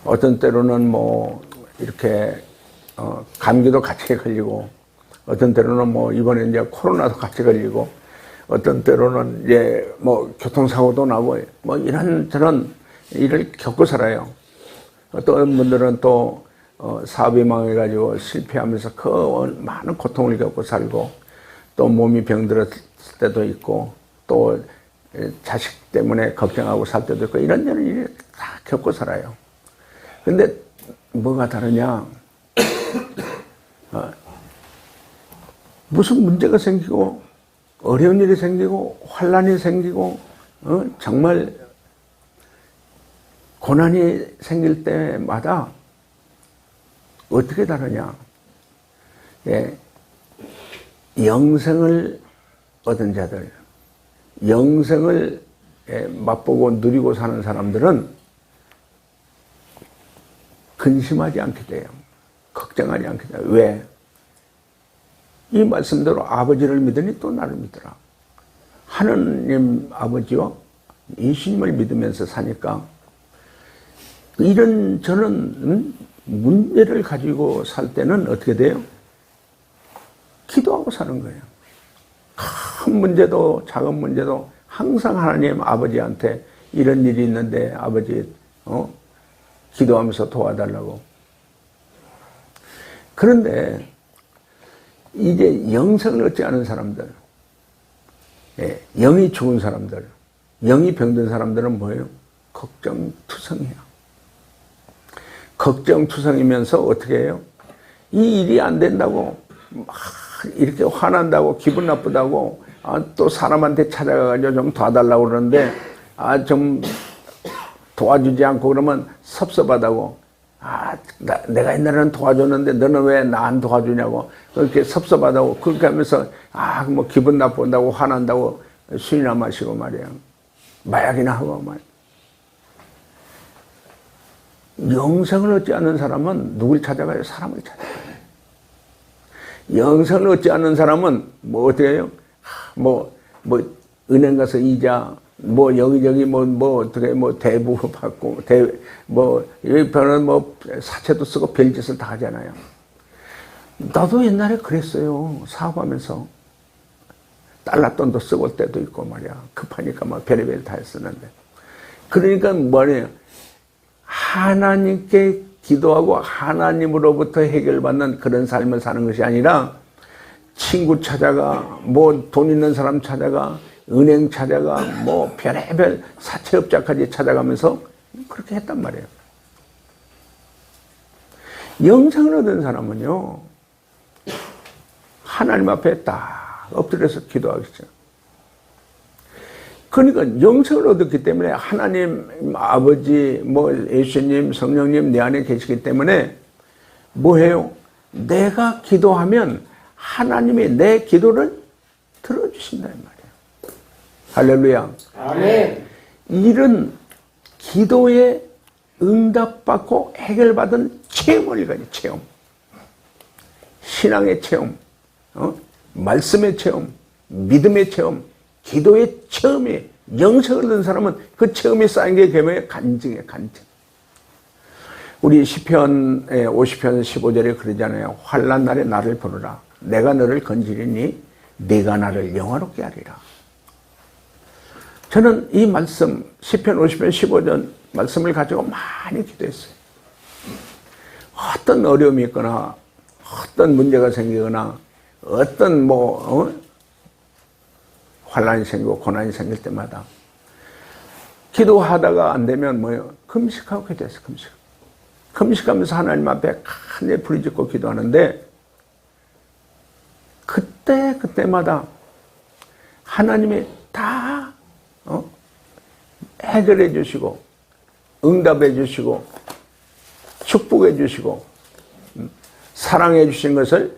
[SPEAKER 1] 어떤 때로는 뭐 이렇게 감기도 같이 걸리고, 어떤 때로는 뭐 이번에 이제 코로나도 같이 걸리고, 어떤 때로는 이제 뭐 교통사고도 나고, 뭐 이런저런 일을 겪고 살아요. 어떤 분들은 또 사업이 망해가지고 실패하면서 그 많은 고통을 겪고 살고, 또 몸이 병들었을 때도 있고, 또 자식 때문에 걱정하고 살 때도 있고, 이런저런 일을 다 겪고 살아요. 근데 뭐가 다르냐? 무슨 문제가 생기고 어려운 일이 생기고 환난이 생기고 정말 고난이 생길 때마다 어떻게 다르냐? 영생을 얻은 자들, 영생을 맛보고 누리고 사는 사람들은 근심하지 않게 돼요. 걱정하지 않게 돼요. 왜? 이 말씀대로 아버지를 믿으니 또 나를 믿으라. 하느님 아버지와 예수님을 믿으면서 사니까 이런 저는 문제를 가지고 살 때는 어떻게 돼요? 기도하고 사는 거예요. 큰 문제도 작은 문제도 항상 하나님 아버지한테 이런 일이 있는데 아버지 기도하면서 도와달라고. 그런데 이제 영성을 얻지 않은 사람들, 영이 죽은 사람들, 영이 병든 사람들은 뭐예요? 걱정투성이야. 걱정투성이면서 어떻게 해요? 이 일이 안 된다고 막 이렇게 화난다고 기분 나쁘다고 또 사람한테 찾아가가지고 좀 도와달라고 그러는데 좀 도와주지 않고 그러면 섭섭하다고 내가 옛날에는 도와줬는데 너는 왜 나 안 도와주냐고 그렇게 섭섭하다고 그렇게 하면서 뭐 기분 나쁜다고 화난다고 술이나 마시고 말이야 마약이나 하고 말이야. 영성을 얻지 않는 사람은 누굴 찾아가요? 사람을 찾아가요. 영성을 얻지 않는 사람은 뭐 어떻게 해요? 뭐 은행 가서 이자 뭐 여기저기 어떻게 대부 받고 여기 별은 사채도 쓰고 별짓을 다 하잖아요. 나도 옛날에 그랬어요. 사업하면서 달러돈도 쓰고 때도 있고 말이야. 급하니까 막 별의별 다 했었는데. 그러니까 뭐냐? 하나님께 기도하고 하나님으로부터 해결받는 그런 삶을 사는 것이 아니라 친구 찾아가 돈 있는 사람 찾아가 은행 찾아가 별의별 사채업자까지 찾아가면서 그렇게 했단 말이에요. 영성을 얻은 사람은요 하나님 앞에 딱 엎드려서 기도하겠죠. 그러니까 영성을 얻었기 때문에 하나님 아버지 예수님 성령님 내 안에 계시기 때문에 뭐해요? 내가 기도하면 하나님이 내 기도를 들어주신다 이 말이에요. 할렐루야.
[SPEAKER 3] 아멘.
[SPEAKER 1] 이런 기도에 응답받고 해결받은 체험을 가지 체험. 신앙의 체험, 말씀의 체험, 믿음의 체험, 기도의 체험이 영성을 얻은 사람은 그 체험이 쌓인 게 뭐예요? 간증이에요, 간증. 우리 시편 50편 15절에 그러잖아요. 환난 날에 나를 부르라. 내가 너를 건지리니 네가 나를 영화롭게 하리라. 저는 이 말씀 시편 50편 15절 말씀을 가지고 많이 기도했어요. 어떤 어려움이 있거나 어떤 문제가 생기거나 어떤 환난이 생기고 고난이 생길 때마다 기도하다가 안 되면 뭐예요? 금식하고 기도했어요. 금식하면서 하나님 앞에 간절히 부르짖고 기도하는데 그때마다 하나님이 다 해결해 주시고 응답해 주시고 축복해 주시고 사랑해 주신 것을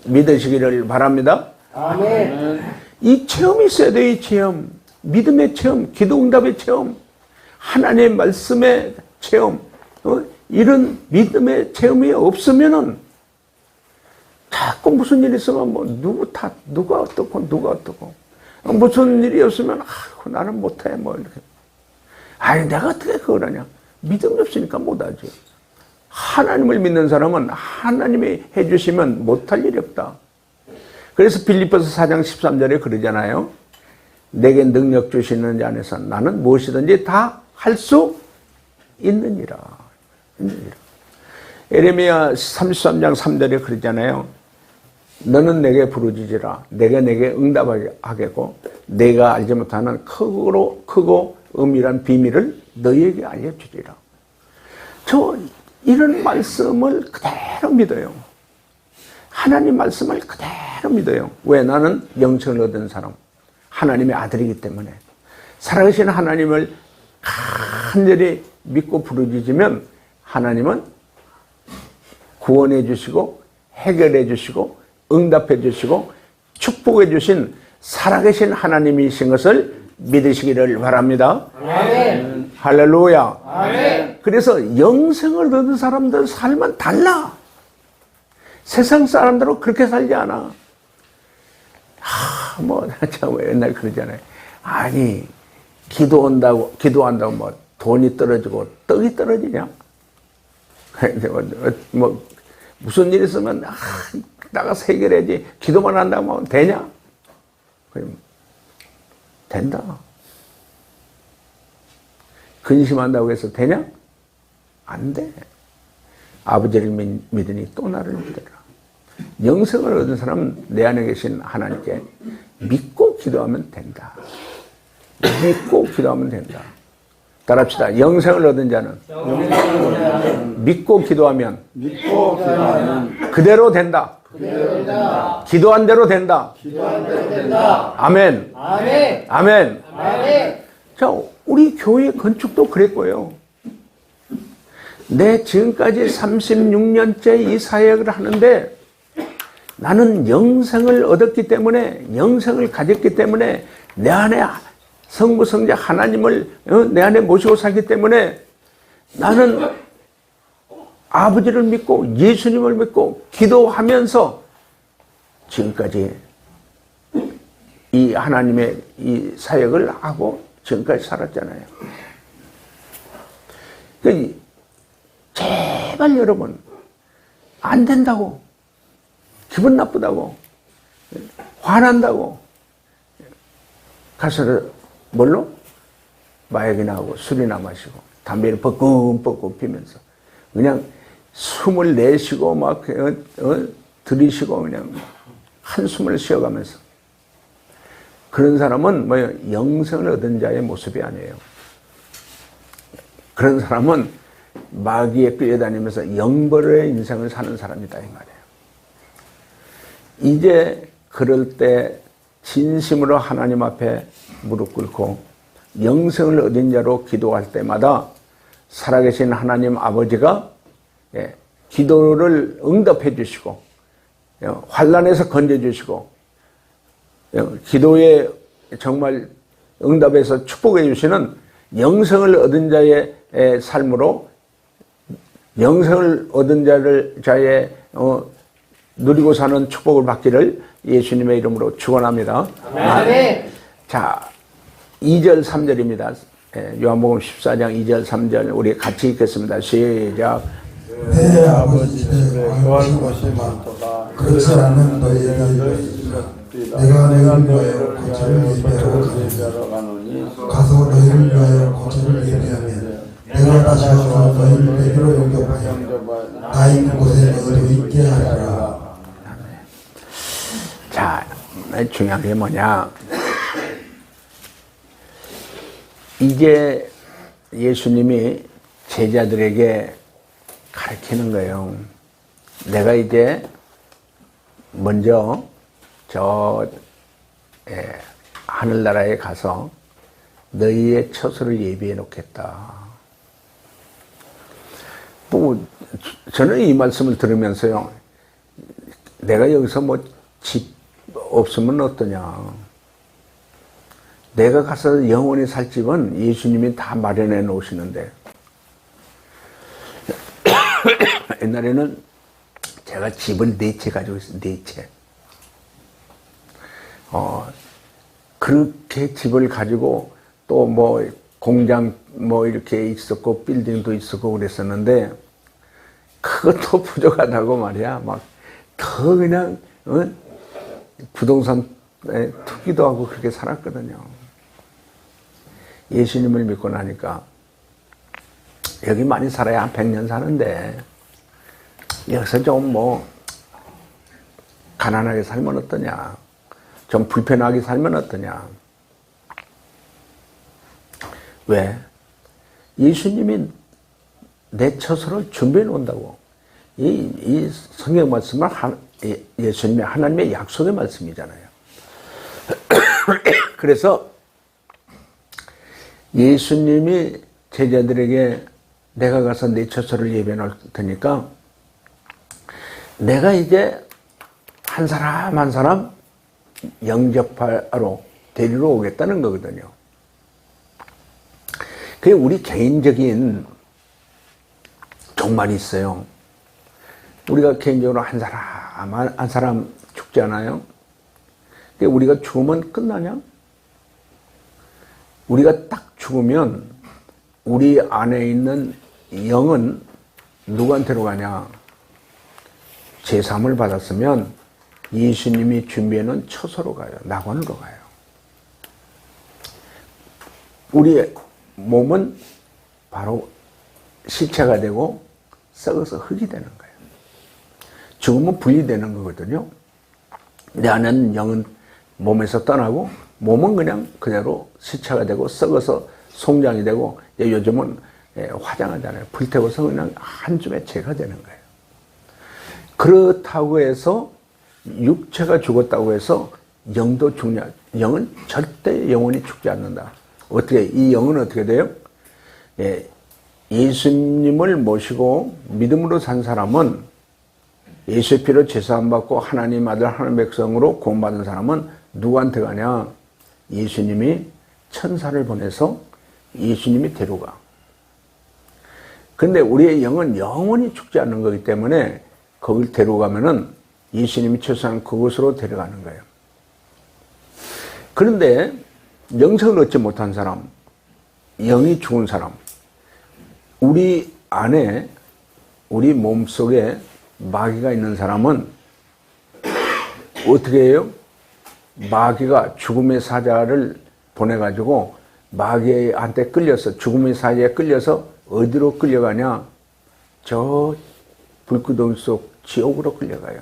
[SPEAKER 1] 믿으시기를 바랍니다.
[SPEAKER 3] 아멘.
[SPEAKER 1] 이 체험이 있어야 돼요. 이 체험. 믿음의 체험, 기도 응답의 체험, 하나님의 말씀의 체험, 이런 믿음의 체험이 없으면은 자꾸 무슨 일이 있으면 누가 어떻고 무슨 일이 없으면 나는 못해 이렇게. 내가 어떻게 그걸 하냐. 믿음이 없으니까 못하지. 하나님을 믿는 사람은 하나님이 해주시면 못할 일이 없다. 그래서 빌립보서 4장 13절에 그러잖아요. 내게 능력 주시는 자 안에서 나는 무엇이든지 다 할 수 있느니라. 에레미야 33장 3절에 그러잖아요. 너는 내게 부르짖으라. 내가 내게 응답하겠고 내가 알지 못하는 크고 은밀한 비밀을 너희에게 알려주리라. 저 이런 말씀을 그대로 믿어요. 하나님 말씀을 그대로 믿어요. 왜? 나는 영성을 얻은 사람, 하나님의 아들이기 때문에. 살아계신 하나님을 간절히 믿고 부르짖으면 하나님은 구원해 주시고 해결해 주시고 응답해 주시고 축복해 주신 살아계신 하나님이신 것을 믿으시기를 바랍니다.
[SPEAKER 3] 아멘.
[SPEAKER 1] 할렐루야.
[SPEAKER 3] 아멘.
[SPEAKER 1] 그래서 영성을 얻은 사람들 삶은 달라. 세상 사람들은 그렇게 살지 않아. 참 옛날 그러잖아요. 기도한다고 돈이 떨어지고 떡이 떨어지냐? 뭐 무슨 일 있으면 나가서 해결해야지 기도만 한다면 되냐? 그럼 된다. 근심한다고 해서 되냐? 안 돼. 아버지를 믿으니 또 나를 믿어라. 영생을 얻은 사람은 내 안에 계신 하나님께 믿고 기도하면 된다. 믿고 기도하면 된다. 따라합시다. 영생을 얻은 자는 믿고 기도하면 그대로 된다. 기도한 대로 된다. 아멘. 아멘. 자, 우리 교회 건축도 그랬고요. 내 지금까지 36년째 이 사역을 하는데 나는 영생을 얻었기 때문에, 영생을 가졌기 때문에 내 안에 성부 성자 하나님을 내 안에 모시고 살기 때문에 나는 아버지를 믿고 예수님을 믿고 기도하면서 지금까지 이 하나님의 이 사역을 하고 지금까지 살았잖아요. 그러니까 제발 여러분, 안 된다고, 기분 나쁘다고, 화난다고 가서 뭘로? 마약이나 하고 술이나 마시고 담배를 뻐끔뻐끔 피면서 그냥 숨을 내쉬고 막 들이쉬고 그냥 한숨을 쉬어가면서 그런 사람은 뭐예요? 영생을 얻은 자의 모습이 아니에요. 그런 사람은 마귀에 끌려다니면서 영벌의 인생을 사는 사람이다 이 말이에요. 이제 그럴 때 진심으로 하나님 앞에 무릎 꿇고 영생을 얻은 자로 기도할 때마다 살아계신 하나님 아버지가 기도를 응답해 주시고 환난에서 건져주시고 기도에 정말 응답해서 축복해 주시는 영생을 얻은 자의 삶으로 영생을 얻은 자의 누리고 사는 축복을 받기를 예수님의 이름으로 축원합니다.
[SPEAKER 3] 아멘.
[SPEAKER 1] 자, 2절 3절입니다. 요한복음 14장 2절 3절 우리 같이 읽겠습니다. 시작.
[SPEAKER 2] 내 아버지 집에
[SPEAKER 3] 거할 곳이 많도다.
[SPEAKER 2] 그렇지 않으면 너희에게 내가 너희를 위하여 고초를 예비하러 가노니 가서 너희를 위하여 고초를 예비하면 내가 다시 와서 너희를 내게로 영접하여 나 있는 곳에 너희도 있게 하리라.
[SPEAKER 1] 자, 중요한 게 뭐냐? 이제 예수님이 제자들에게 가르치는 거예요. 내가 이제 먼저 하늘나라에 가서 너희의 처소를 예비해 놓겠다. 또 저는 이 말씀을 들으면서요, 내가 여기서 뭐 집 없으면 어떠냐. 내가 가서 영원히 살 집은 예수님이 다 마련해 놓으시는데 옛날에는 제가 집을 4채 가지고 있어요. 4채. 그렇게 집을 가지고 또 뭐 공장 뭐 이렇게 있었고 빌딩도 있었고 그랬었는데 그것도 부족하다고 말이야. 막 더 그냥 부동산 투기도 하고 그렇게 살았거든요. 예수님을 믿고 나니까 여기 많이 살아야 한 100년 사는데 여기서 좀 뭐 가난하게 살면 어떠냐, 좀 불편하게 살면 어떠냐. 왜? 예수님이 내 처소를 준비해 놓는다고. 이 성경 말씀은 예수님의 하나님의 약속의 말씀이잖아요. 그래서 예수님이 제자들에게 내가 가서 내 처소를 예비해 놓을 테니까 내가 이제 한 사람 한 사람 영접하러 데리러 오겠다는 거거든요. 그게 우리 개인적인 종말이 있어요. 우리가 개인적으로 한 사람 죽지 않아요? 근데 우리가 죽으면 끝나냐? 우리가 딱 죽으면 우리 안에 있는 영은 누구한테로 가냐? 제3을 받았으면 예수님이 준비해 놓은 처소로 가요. 낙원으로 가요. 우리의 몸은 바로 시체가 되고 썩어서 흙이 되는 거예요. 죽으면 분리되는 거거든요. 내 안에는 영은 몸에서 떠나고 몸은 그냥 그대로 시체가 되고 썩어서 송장이 되고 요즘은 화장하잖아요. 불태워서 그냥 한 줌의 재가 되는 거예요. 그렇다고 해서 육체가 죽었다고 해서 영도 죽냐? 영은 절대 영원히 죽지 않는다. 어떻게 이 영은 어떻게 돼요? 예수님을 모시고 믿음으로 산 사람은 예수의 피로 제사함 받고 하나님 아들 하나님 백성으로 구원받은 사람은 누구한테 가냐? 예수님이 천사를 보내서 예수님이 데려가. 근데 우리의 영은 영원히 죽지 않는 거기 때문에 거길 데려가면은 예수님이 처소한 그곳으로 데려가는 거예요. 그런데 영생을 얻지 못한 사람, 영이 죽은 사람, 우리 안에, 우리 몸속에 마귀가 있는 사람은 어떻게 해요? 마귀가 죽음의 사자를 보내가지고 마귀한테 끌려서, 죽음의 사자에 끌려서 어디로 끌려가냐? 저 불구덩이 속 지옥으로 끌려가요.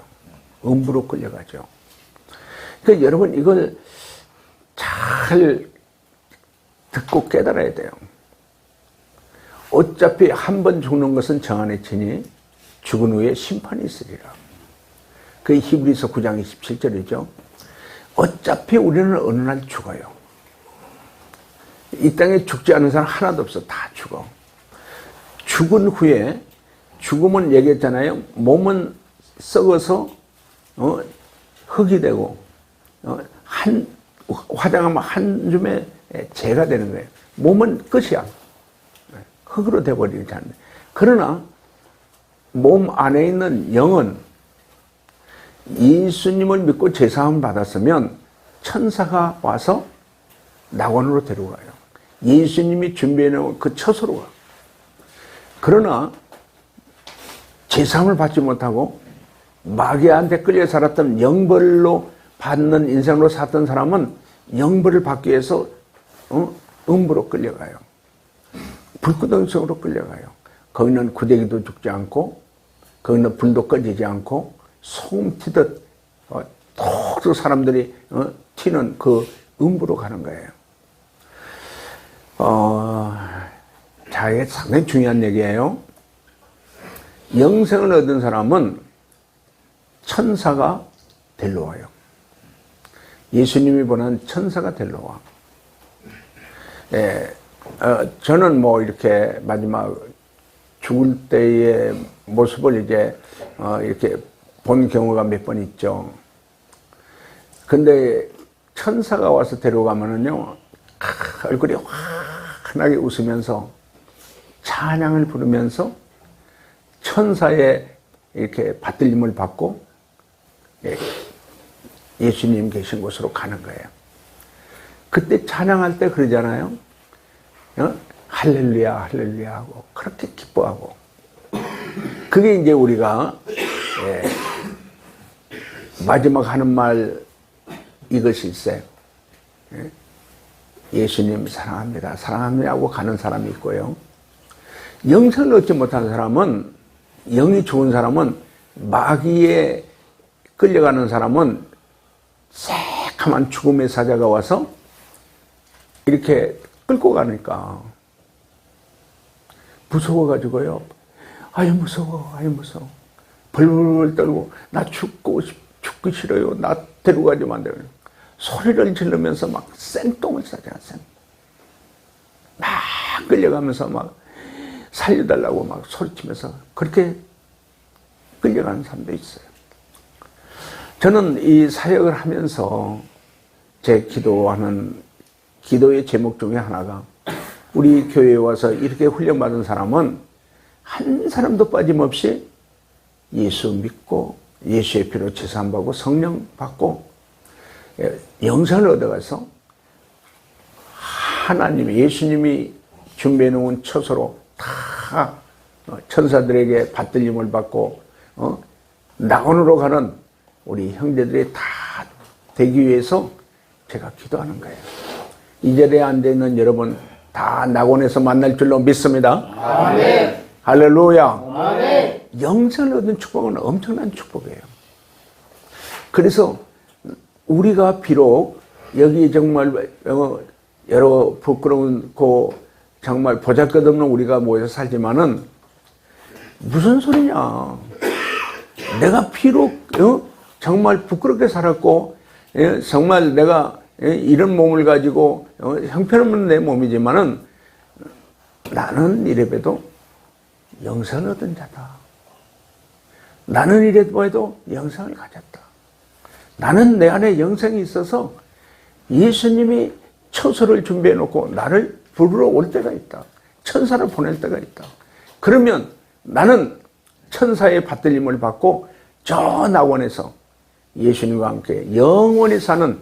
[SPEAKER 1] 음부로 끌려가죠. 그러니까 여러분 이걸 잘 듣고 깨달아야 돼요. 어차피 한 번 죽는 것은 정한의 치니 죽은 후에 심판이 있으리라. 그게 히브리서 9장 27절이죠. 어차피 우리는 어느 날 죽어요. 이 땅에 죽지 않은 사람 하나도 없어. 다 죽어. 죽은 후에, 죽음은 얘기했잖아요. 몸은 썩어서 흙이 되고 화장하면 한 줌의 재가 되는 거예요. 몸은 끝이야. 흙으로 돼버리지 않네. 그러나 몸 안에 있는 영은 예수님을 믿고 제사함을 받았으면 천사가 와서 낙원으로 데려가요. 예수님이 준비해놓은 그 처소로 가. 그러나 제사함을 받지 못하고 마귀한테 끌려 살았던 영벌로 받는 인생으로 살았던 사람은 영벌을 받기 위해서 음부로 끌려가요. 불구덩이 속으로 끌려가요. 거기는 구데기도 죽지 않고 거기는 불도 꺼지지 않고 소금 튀듯 톡 사람들이 튀는 그 음부로 가는 거예요. 자, 이게 상당히 중요한 얘기예요. 영생을 얻은 사람은 천사가 데려와요. 예수님이 보낸 천사가 데려와. 저는 뭐 이렇게 마지막 죽을 때의 모습을 이제 이렇게 본 경우가 몇 번 있죠. 근데 천사가 와서 데려가면은요, 얼굴이 환하게 웃으면서 찬양을 부르면서 천사의 이렇게 받들림을 받고 예수님 계신 곳으로 가는 거예요. 그때 찬양할 때 그러잖아요. 할렐루야, 할렐루야 하고 그렇게 기뻐하고. 그게 이제 우리가 마지막 하는 말 이것이 있어요. 예수님 사랑합니다, 사랑합니다 하고 가는 사람이 있고요. 영생을 얻지 못한 사람은, 영이 죽은 사람은, 마귀에 끌려가는 사람은 새카만 죽음의 사자가 와서 이렇게 끌고 가니까 무서워가지고요. 아유 무서워, 아유 무서워. 벌벌 떨고 나 죽기 싫어요. 나 데려가지면 안 돼요. 소리를 지르면서 막 생똥을 싸잖아. 막 끌려가면서 막 살려달라고 막 소리치면서 그렇게 끌려가는 사람도 있어요. 저는 이 사역을 하면서 제 기도하는 기도의 제목 중에 하나가 우리 교회에 와서 이렇게 훈련받은 사람은 한 사람도 빠짐없이 예수 믿고 예수의 피로 제사함 받고 성령 받고 영생을 얻어가서 하나님이 예수님이 준비해 놓은 처소로 다 천사들에게 받들림을 받고 낙원으로 가는 우리 형제들이 다 되기 위해서 제가 기도하는 거예요. 이 자리에 앉아있는 여러분 다 낙원에서 만날 줄로 믿습니다.
[SPEAKER 3] 아멘.
[SPEAKER 1] 할렐루야.
[SPEAKER 3] 아멘.
[SPEAKER 1] 영생을 얻는 축복은 엄청난 축복이에요. 그래서 우리가 비록 여기 정말 여러 부끄러운 정말 보잘것없는 우리가 모여서 살지만은 무슨 소리냐. 내가 비록 정말 부끄럽게 살았고 정말 내가 이런 몸을 가지고 형편없는 내 몸이지만은 나는 이래봬도 영생을 얻은 자다. 나는 이래봬도 영생을 가졌다. 나는 내 안에 영생이 있어서 예수님이 처소를 준비해 놓고 나를 부르러 올 때가 있다. 천사를 보낼 때가 있다. 그러면 나는 천사의 받들림을 받고 저 낙원에서 예수님과 함께 영원히 사는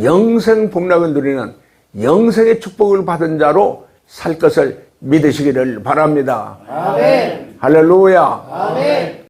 [SPEAKER 1] 영생 복락을 누리는 영생의 축복을 받은 자로 살 것을 믿으시기를 바랍니다.
[SPEAKER 3] 아멘.
[SPEAKER 1] 할렐루야.
[SPEAKER 3] 아멘.